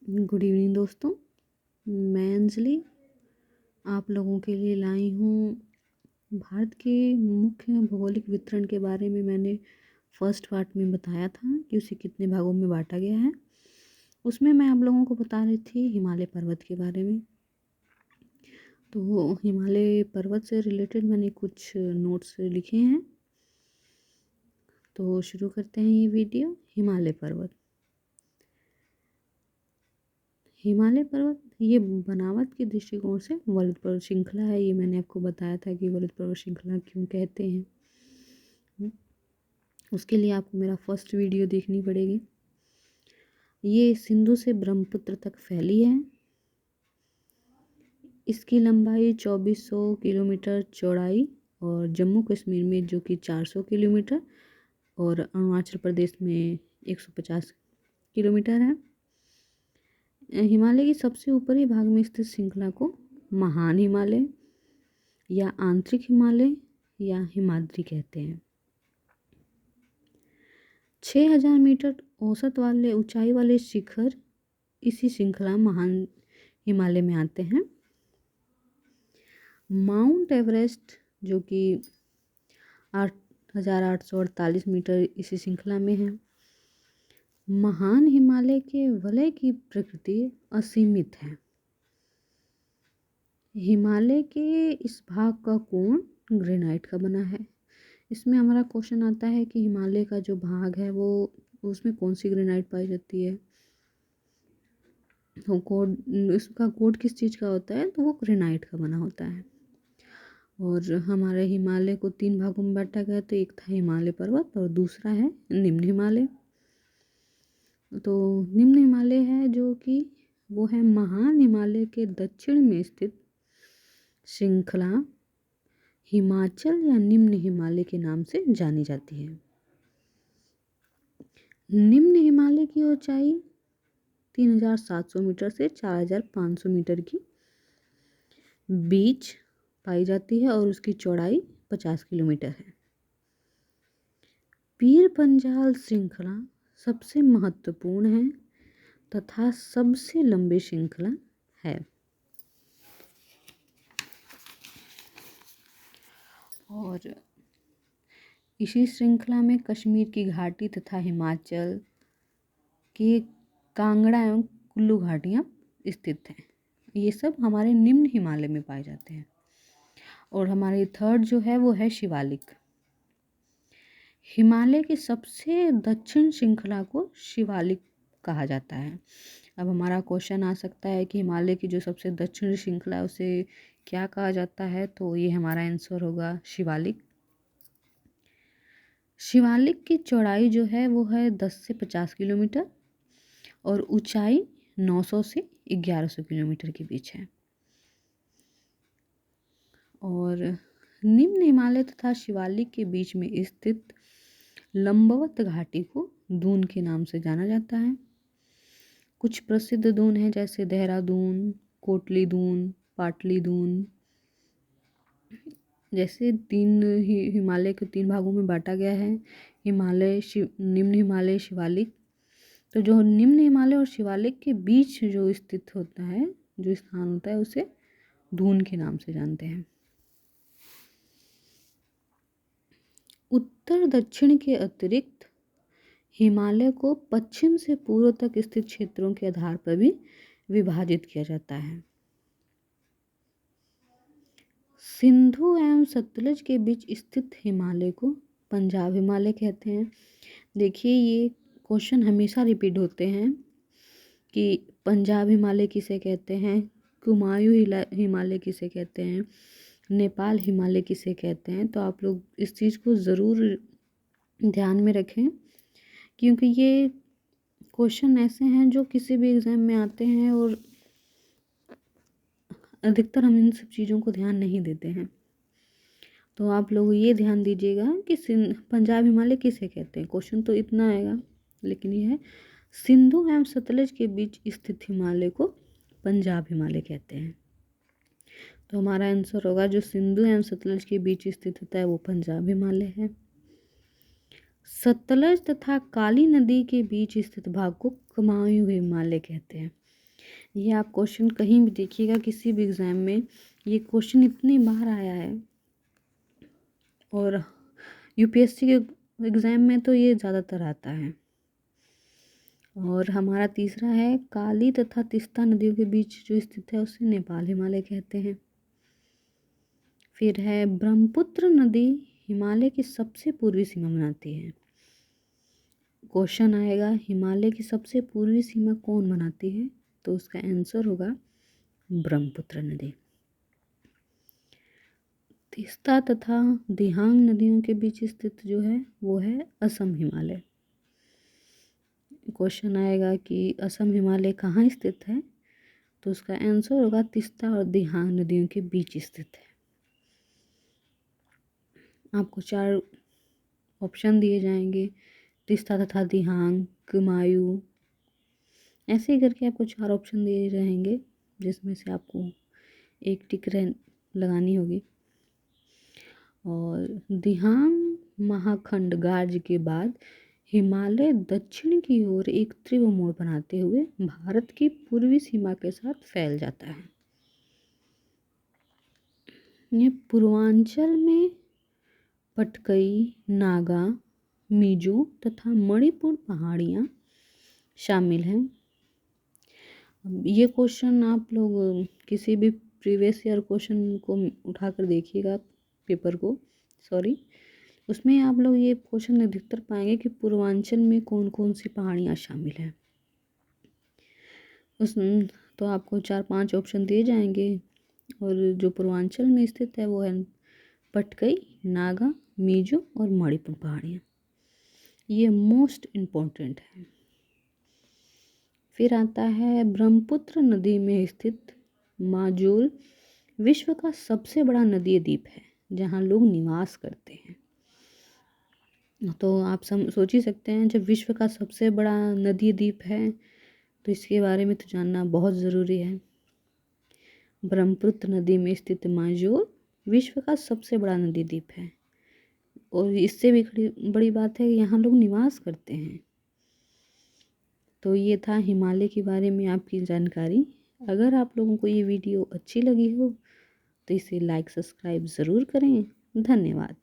Good evening दोस्तों। मैं अंजलि आप लोगों के लिए लाई हूँ भारत के मुख्य भौगोलिक वितरण के बारे में। मैंने फर्स्ट पार्ट में बताया था कि उसे कितने भागों में बांटा गया है। उसमें मैं आप लोगों को बता रही थी हिमालय पर्वत के बारे में। तो हिमालय पर्वत से रिलेटेड मैंने कुछ नोट्स लिखे हैं। तो शुरू करते हैं ये वीडियो। हिमालय पर्वत ये बनावट के दृष्टिकोण से वलुत पर्वत श्रृंखला है। ये मैंने आपको बताया था कि वलुत पर्वत श्रृंखला क्यों कहते हैं। उसके लिए आपको मेरा फर्स्ट वीडियो देखनी पड़ेगी। ये सिंधु से ब्रह्मपुत्र तक फैली है। इसकी लंबाई 2400 किलोमीटर चौड़ाई और जम्मू कश्मीर में जो कि 400 किलोमीटर और अरुणाचल प्रदेश में 150 किलोमीटर है। हिमालय के सबसे ऊपरी भाग में स्थित श्रृंखला को महान हिमालय या आंतरिक हिमालय या हिमाद्री कहते हैं। 6000 मीटर औसत वाले ऊंचाई वाले शिखर इसी श्रृंखला महान हिमालय में आते हैं। माउंट एवरेस्ट जो कि 8848 मीटर इसी श्रृंखला में है। महान हिमालय के वलय की प्रकृति असीमित है। हिमालय के इस भाग का कोण ग्रेनाइट का बना है। इसमें हमारा क्वेश्चन आता है कि हिमालय का जो भाग है वो उसमें कौन सी ग्रेनाइट पाई जाती है। तो कोड इसका कोड किस चीज़ का होता है, तो वो ग्रेनाइट का बना होता है। और हमारे हिमालय को 3 भागों में बांटा गया। तो एक था हिमालय पर्वत और दूसरा है निम्न हिमालय। तो निम्न हिमालय है जो कि वो है महान हिमालय के दक्षिण में स्थित श्रृंखला हिमाचल या निम्न हिमालय के नाम से जानी जाती है। निम्न हिमालय की ऊंचाई 3700 मीटर से 4500 मीटर की बीच पाई जाती है और उसकी चौड़ाई 50 किलोमीटर है। पीर पंजाल श्रृंखला सबसे महत्वपूर्ण है तथा सबसे लंबी श्रृंखला है। और इसी श्रृंखला में कश्मीर की घाटी तथा हिमाचल के कांगड़ा एवं कुल्लू घाटियाँ स्थित हैं। ये सब हमारे निम्न हिमालय में पाए जाते हैं। और हमारे थर्ड जो है वो है शिवालिक। हिमालय के सबसे दक्षिण श्रृंखला को शिवालिक कहा जाता है। अब हमारा क्वेश्चन आ सकता है कि हिमालय की जो सबसे दक्षिण श्रृंखला है उसे क्या कहा जाता है, तो ये हमारा आंसर होगा शिवालिक। शिवालिक की चौड़ाई जो है वो है 10 से 50 किलोमीटर और ऊंचाई 900 से 1100 किलोमीटर के बीच है। और निम्न हिमालय तथा शिवालिक के बीच में स्थित लंबवत घाटी को दून के नाम से जाना जाता है। कुछ प्रसिद्ध दून हैं जैसे देहरादून, कोटली दून, पाटली दून। जैसे हिमालय को 3 भागों में बांटा गया है, निम्न हिमालय, शिवालिक। तो जो निम्न हिमालय और शिवालिक के बीच जो स्थित होता है, जो स्थान होता है, उसे दून के नाम से जानते हैं। उत्तर दक्षिण के अतिरिक्त हिमालय को पश्चिम से पूर्व तक स्थित क्षेत्रों के आधार पर भी विभाजित किया जाता है। सिंधु एवं सतलज के बीच स्थित हिमालय को पंजाब हिमालय कहते हैं। देखिए ये क्वेश्चन हमेशा रिपीट होते हैं कि पंजाब हिमालय किसे कहते हैं, कुमायूं हिमालय किसे कहते हैं, नेपाल हिमालय किसे कहते हैं। तो आप लोग इस चीज़ को ज़रूर ध्यान में रखें क्योंकि ये क्वेश्चन ऐसे हैं जो किसी भी एग्ज़ाम में आते हैं और अधिकतर हम इन सब चीज़ों को ध्यान नहीं देते हैं। तो आप लोग ये ध्यान दीजिएगा कि पंजाब हिमालय किसे कहते हैं। क्वेश्चन तो इतना आएगा, लेकिन ये है सिंधु एवं सतलज के बीच स्थित हिमालय को पंजाब हिमालय कहते हैं। तो हमारा आंसर होगा जो सिंधु एवं सतलज के बीच स्थित होता है वो पंजाब हिमालय है। सतलज तथा काली नदी के बीच स्थित भाग को कुमायूं हिमालय कहते हैं। ये आप क्वेश्चन कहीं भी देखिएगा, किसी भी एग्ज़ाम में ये क्वेश्चन इतनी बार आया है, और यूपीएससी के एग्ज़ाम में तो ये ज़्यादातर आता है। और हमारा तीसरा है, काली तथा तीस्ता नदियों के बीच जो स्थित है उसे नेपाल हिमालय कहते हैं। फिर है, ब्रह्मपुत्र नदी हिमालय की सबसे पूर्वी सीमा बनाती है। क्वेश्चन आएगा, हिमालय की सबसे पूर्वी सीमा कौन बनाती है, तो उसका आंसर होगा ब्रह्मपुत्र नदी। तीस्ता तथा दिहांग नदियों के बीच स्थित जो है वो है असम हिमालय। क्वेश्चन आएगा कि असम हिमालय कहाँ स्थित है, तो उसका आंसर होगा तीस्ता और दिहांग नदियों के बीच स्थित है। आपको 4 ऑप्शन दिए जाएंगे, तीस्ता तथा दिहांग, कुमायूं, ऐसे ही करके आपको 4 ऑप्शन दिए रहेंगे, जिसमें से आपको एक टिक लगानी होगी। और दिहांग महाखंड गार्ज के बाद हिमालय दक्षिण की ओर एक तीव्र मोड़ बनाते हुए भारत की पूर्वी सीमा के साथ फैल जाता है। ये पूर्वांचल में पटकई, नागा, मिजो तथा मणिपुर पहाड़ियाँ शामिल हैं। ये क्वेश्चन आप लोग किसी भी प्रीवियस ईयर क्वेश्चन को उठाकर देखिएगा, पेपर को, सॉरी, उसमें आप लोग ये क्वेश्चन अधिकतर पाएंगे कि पूर्वांचल में कौन कौन सी पहाड़ियाँ शामिल हैं। उस तो आपको 4-5 ऑप्शन दिए जाएंगे, और जो पूर्वांचल में स्थित है वो है पटकई, नागा, मिजो और मणिपुर पहाड़ियाँ। ये मोस्ट इम्पोर्टेंट है। फिर आता है, ब्रह्मपुत्र नदी में स्थित माजुल विश्व का सबसे बड़ा नदीय द्वीप है जहाँ लोग निवास करते हैं। तो आप सोच ही सकते हैं, जब विश्व का सबसे बड़ा नदीय द्वीप है तो इसके बारे में तो जानना बहुत ज़रूरी है। ब्रह्मपुत्र नदी में स्थित माजुल विश्व का सबसे बड़ा नदी द्वीप है, और इससे भी बड़ी बात है कि यहाँ लोग निवास करते हैं। तो ये था हिमालय के बारे में आपकी जानकारी। अगर आप लोगों को ये वीडियो अच्छी लगी हो तो इसे लाइक सब्सक्राइब ज़रूर करें। धन्यवाद।